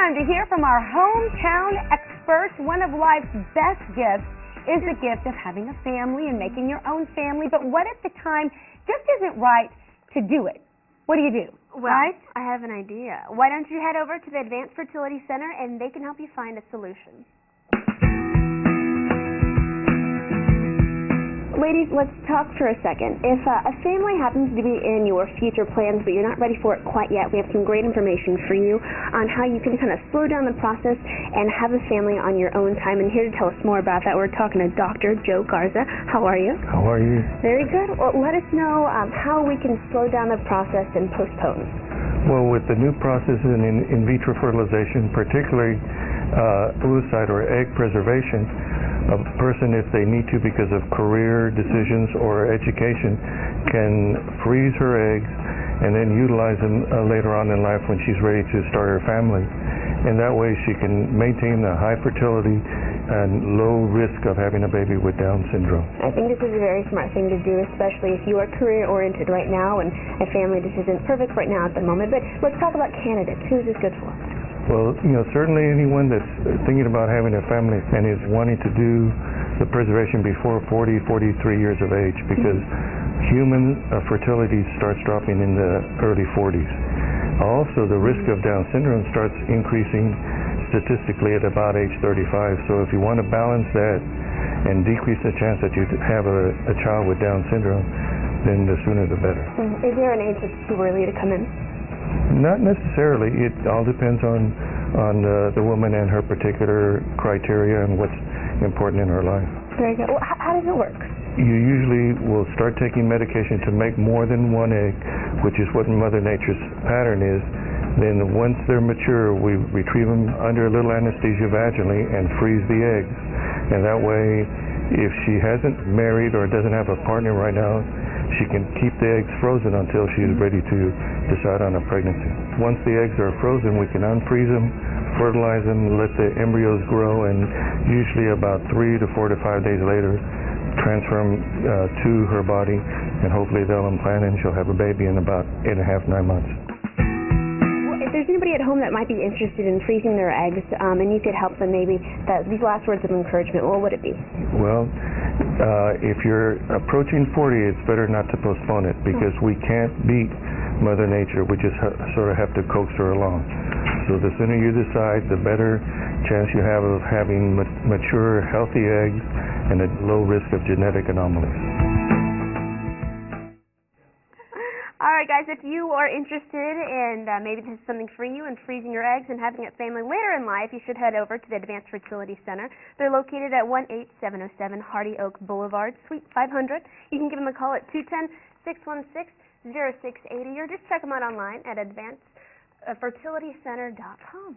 time to hear from our hometown experts. One of life's best gifts is the gift of having a family and making your own family. But what if the time just isn't right to do it? What do? Well, right? I have an idea. Why don't you head over to the Advanced Fertility Center and they can help you find a solution. Ladies, let's talk for a second. If a family happens to be in your future plans, but you're not ready for it quite yet, we have some great information for you on how you can kind of slow down the process and have a family on your own time. And here to tell us more about that, we're talking to Dr. Joe Garza. How are you? How are you? Very good. Well, let us know how we can slow down the process and postpone. Well, with the new process in vitro fertilization, particularly oocyte or egg preservation, a person, if they need to because of career decisions or education, can freeze her eggs and then utilize them later on in life when she's ready to start her family. And that way she can maintain the high fertility and low risk of having a baby with Down syndrome. I think this is a very smart thing to do, especially if you are career-oriented right now and a family just isn't perfect right now at the moment. But let's talk about candidates. Who is this good for? Well, certainly anyone that's thinking about having a family and is wanting to do the preservation before 40, 43 years of age, because human fertility starts dropping in the early 40s. Also, the risk of Down syndrome starts increasing statistically at about age 35. So if you want to balance that and decrease the chance that you have a child with Down syndrome, then the sooner the better. Is there an age that's too early to come in? Not necessarily. It all depends on the woman and her particular criteria and what's important in her life. Very good. Well, how does it work? You usually will start taking medication to make more than one egg, which is what Mother Nature's pattern is. Then once they're mature, we retrieve them under a little anesthesia vaginally and freeze the eggs. And that way, if she hasn't married or doesn't have a partner right now, she can keep the eggs frozen until she's ready to decide on a pregnancy. Once the eggs are frozen, we can unfreeze them, fertilize them, let the embryos grow, and usually about 3 to 4 to 5 days later, transfer them to her body, and hopefully they'll implant and she'll have a baby in about 8.5 to 9 months. Well, if there's anybody at home that might be interested in freezing their eggs, and you could help them maybe, these last words of encouragement, what would it be? Well, if you're approaching 40, it's better not to postpone it, because we can't beat Mother Nature. We just sort of have to coax her along. So the sooner you decide, the better chance you have of having mature, healthy eggs and a low risk of genetic anomalies. All right, guys, if you are interested in maybe this is something for you in freezing your eggs and having a family later in life, you should head over to the Advanced Fertility Center. They're located at 18707 Hardy Oak Blvd, Suite 500. You can give them a call at 210-616-0680 or just check them out online at advancedfertilitycenter.com.